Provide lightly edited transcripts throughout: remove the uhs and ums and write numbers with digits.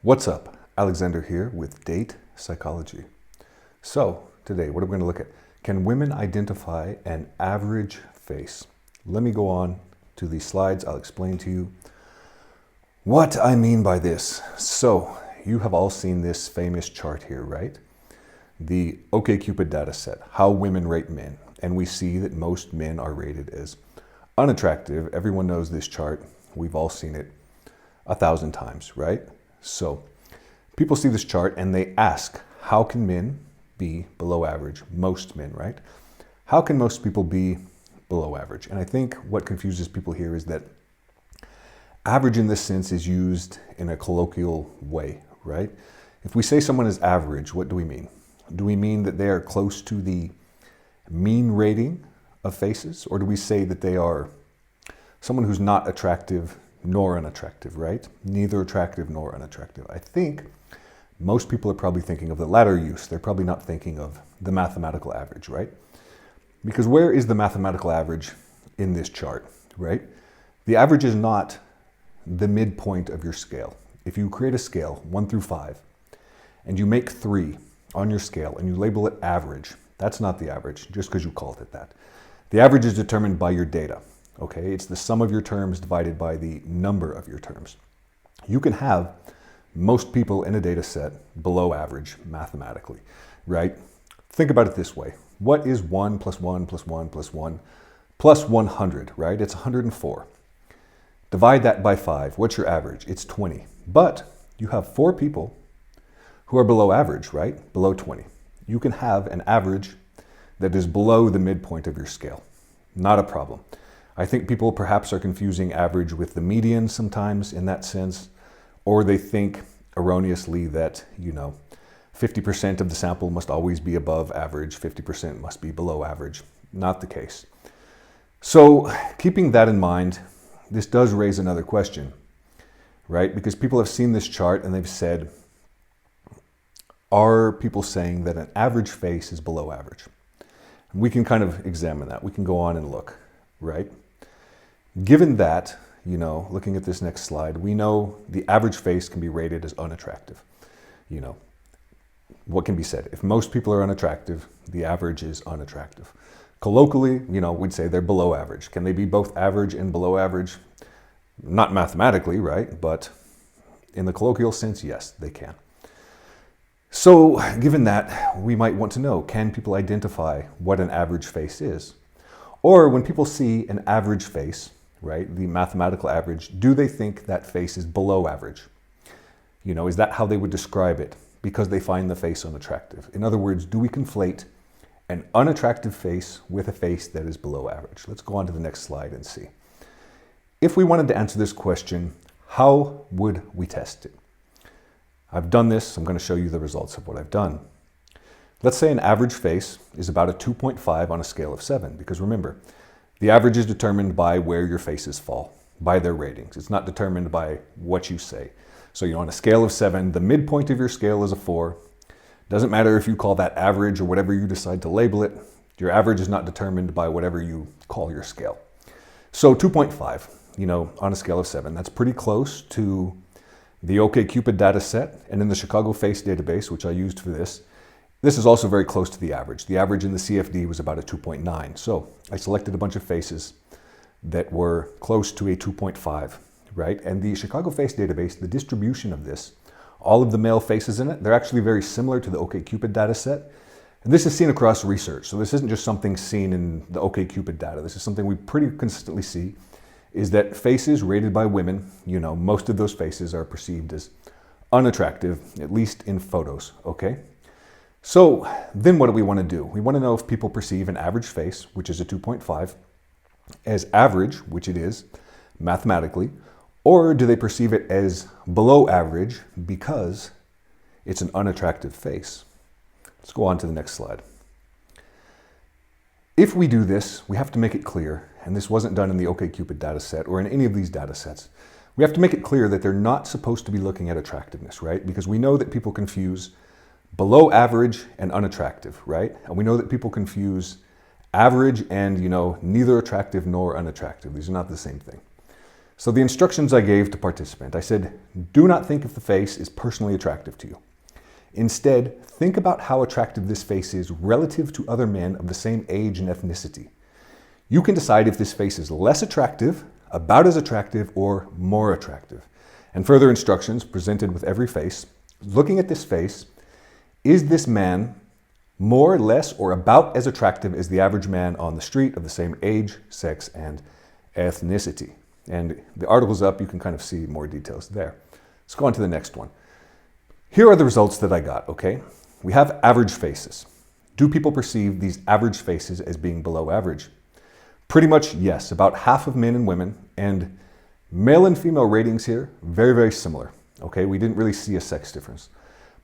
What's up? Alexander here with Date Psychology. So today, what are we going to look at? Can women identify an average face? Let me go on to these slides. I'll explain to you what I mean by this. So you have all seen this famous chart here, right? The OkCupid data set, how women rate men. And we see that most men are rated as unattractive. Everyone knows this chart. We've all seen it 1,000 times, right? So people see this chart and they ask, how can men be below average? Most men, right? How can most people be below average? And I think what confuses people here is that average in this sense is used in a colloquial way, right? If we say someone is average, what do we mean? Do we mean that they are close to the mean rating of faces? Or do we say that they are someone who's not attractive nor unattractive, right? Neither attractive nor unattractive. I think most people are probably thinking of the latter use. They're probably not thinking of the mathematical average, right? Because where is the mathematical average in this chart, right? The average is not the midpoint of your scale. If you create a scale, 1 through 5, and you make 3 on your scale and you label it average, that's not the average just because you called it that. The average is determined by your data. Okay, it's the sum of your terms divided by the number of your terms. You can have most people in a data set below average mathematically, right? Think about it this way. What is 1 plus 1 plus 1 plus 1 plus 100, right? It's 104. Divide that by 5. What's your average? It's 20. But you have 4 people who are below average, right? Below 20. You can have an average that is below the midpoint of your scale. Not a problem. I think people perhaps are confusing average with the median sometimes in that sense, or they think erroneously that, 50% of the sample must always be above average, 50% must be below average. Not the case. So keeping that in mind, this does raise another question, right? Because people have seen this chart and they've said, are people saying that an average face is below average? And we can kind of examine that. We can go on and look, right? Given that, looking at this next slide, we know the average face can be rated as unattractive. What can be said? If most people are unattractive, the average is unattractive. Colloquially, we'd say they're below average. Can they be both average and below average? Not mathematically, right? But in the colloquial sense, yes, they can. So given that, we might want to know, can people identify what an average face is? Or when people see an average face, right, the mathematical average, do they think that face is below average? Is that how they would describe it? Because they find the face unattractive. In other words, do we conflate an unattractive face with a face that is below average? Let's go on to the next slide and see. If we wanted to answer this question, how would we test it? I've done this. I'm going to show you the results of what I've done. Let's say an average face is about a 2.5 on a scale of 7, because remember, the average is determined by where your faces fall, by their ratings. It's not determined by what you say. So, on a scale of 7, the midpoint of your scale is a 4. Doesn't matter if you call that average or whatever you decide to label it. Your average is not determined by whatever you call your scale. So 2.5, on a scale of 7, that's pretty close to the OkCupid data set. And in the Chicago Face database, which I used for this, this is also very close to the average. The average in the CFD was about a 2.9. So I selected a bunch of faces that were close to a 2.5, right? And the Chicago Face database, the distribution of this, all of the male faces in it, they're actually very similar to the OkCupid data set. And this is seen across research. So this isn't just something seen in the OkCupid data. This is something we pretty consistently see, is that faces rated by women, most of those faces are perceived as unattractive, at least in photos, okay? So then what do we want to do? We want to know if people perceive an average face, which is a 2.5, as average, which it is, mathematically, or do they perceive it as below average because it's an unattractive face? Let's go on to the next slide. If we do this, we have to make it clear, and this wasn't done in the OkCupid data set or in any of these data sets, we have to make it clear that they're not supposed to be looking at attractiveness, right? Because we know that people confuse below average and unattractive, right? And we know that people confuse average and, neither attractive nor unattractive. These are not the same thing. So the instructions I gave to participant, I said, do not think if the face is personally attractive to you. Instead, think about how attractive this face is relative to other men of the same age and ethnicity. You can decide if this face is less attractive, about as attractive, or more attractive. And further instructions presented with every face. Looking at this face, is this man more, less, or about as attractive as the average man on the street of the same age, sex, and ethnicity? And the article's up, you can kind of see more details there. Let's go on to the next one. Here are the results that I got, okay? We have average faces. Do people perceive these average faces as being below average? Pretty much yes, about half of men and women, and male and female ratings here, very, very similar, okay? We didn't really see a sex difference.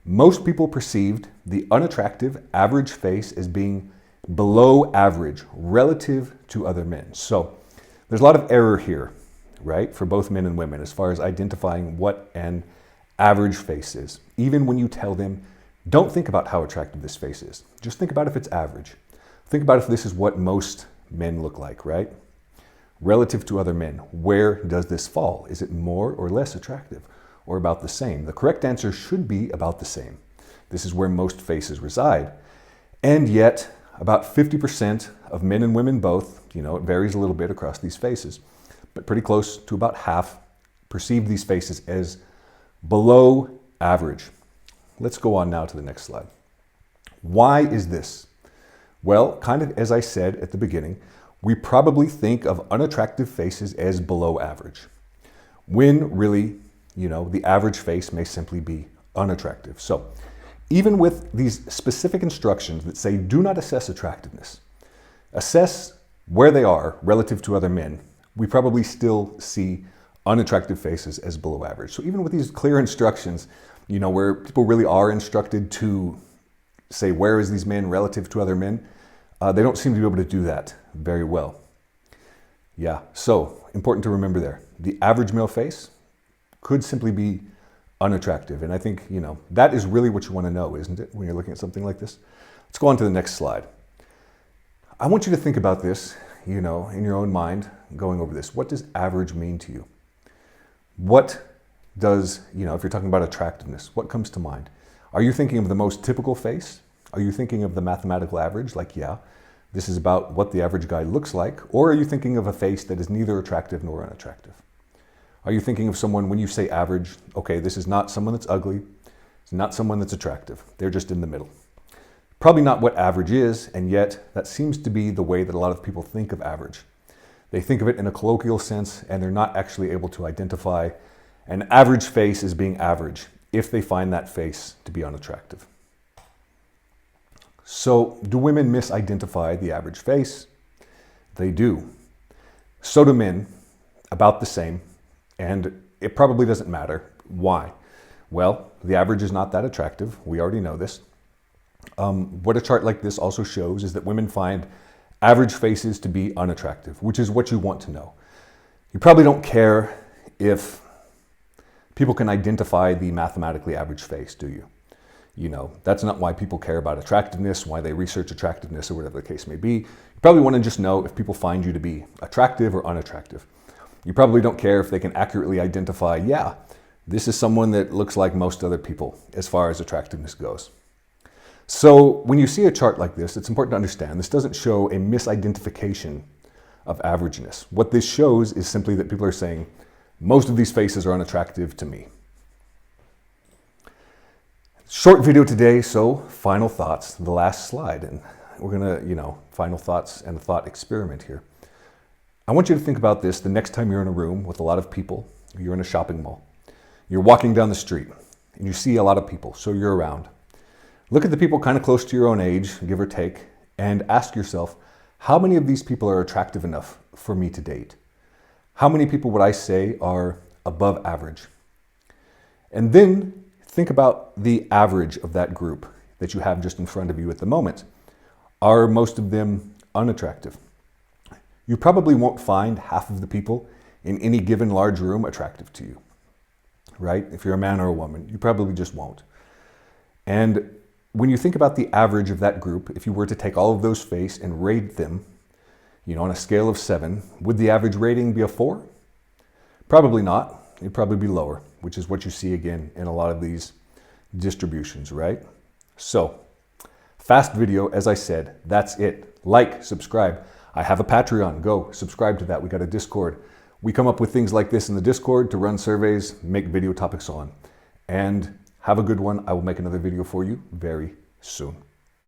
Most people perceived the unattractive average face as being below average relative to other men. So there's a lot of error here, right, for both men and women as far as identifying what an average face is. Even when you tell them, don't think about how attractive this face is. Just think about if it's average. Think about if this is what most men look like, right? Relative to other men, where does this fall? Is it more or less attractive, or about the same? The correct answer should be about the same. This is where most faces reside. And yet, about 50% of men and women both, it varies a little bit across these faces, but pretty close to about half perceive these faces as below average. Let's go on now to the next slide. Why is this? Well, kind of as I said at the beginning, we probably think of unattractive faces as below average, when really, the average face may simply be unattractive. So even with these specific instructions that say do not assess attractiveness, assess where they are relative to other men, we probably still see unattractive faces as below average. So even with these clear instructions, where people really are instructed to say where is these men relative to other men, they don't seem to be able to do that very well. Yeah, so important to remember there. The average male face could simply be unattractive. And I think, that is really what you want to know, isn't it, when you're looking at something like this? Let's go on to the next slide. I want you to think about this, in your own mind, going over this. What does average mean to you? What does, if you're talking about attractiveness, what comes to mind? Are you thinking of the most typical face? Are you thinking of the mathematical average, like, yeah, this is about what the average guy looks like? Or are you thinking of a face that is neither attractive nor unattractive? Are you thinking of someone, when you say average, okay, this is not someone that's ugly, it's not someone that's attractive, they're just in the middle. Probably not what average is, and yet that seems to be the way that a lot of people think of average. They think of it in a colloquial sense, and they're not actually able to identify an average face as being average if they find that face to be unattractive. So, do women misidentify the average face? They do. So do men, about the same, and it probably doesn't matter. Why? Well, the average is not that attractive. We already know this. What a chart like this also shows is that women find average faces to be unattractive, which is what you want to know. You probably don't care if people can identify the mathematically average face, do you? That's not why people care about attractiveness, why they research attractiveness, or whatever the case may be. You probably want to just know if people find you to be attractive or unattractive. You probably don't care if they can accurately identify, yeah, this is someone that looks like most other people as far as attractiveness goes. So when you see a chart like this, it's important to understand this doesn't show a misidentification of averageness. What this shows is simply that people are saying, most of these faces are unattractive to me. Short video today, so final thoughts, the last slide. And we're gonna, final thoughts and a thought experiment here. I want you to think about this the next time you're in a room with a lot of people, you're in a shopping mall. You're walking down the street and you see a lot of people, so you're around. Look at the people kind of close to your own age, give or take, and ask yourself, how many of these people are attractive enough for me to date? How many people would I say are above average? And then think about the average of that group that you have just in front of you at the moment. Are most of them unattractive? You probably won't find half of the people in any given large room attractive to you, right? If you're a man or a woman, you probably just won't. And when you think about the average of that group, if you were to take all of those faces and rate them, on a scale of 7, would the average rating be a 4? Probably not. It'd probably be lower, which is what you see again in a lot of these distributions, right? So, fast video, as I said, that's it. Like, subscribe. I have a Patreon. Go subscribe to that. We got a Discord. We come up with things like this in the Discord to run surveys, make video topics on. And have a good one. I will make another video for you very soon.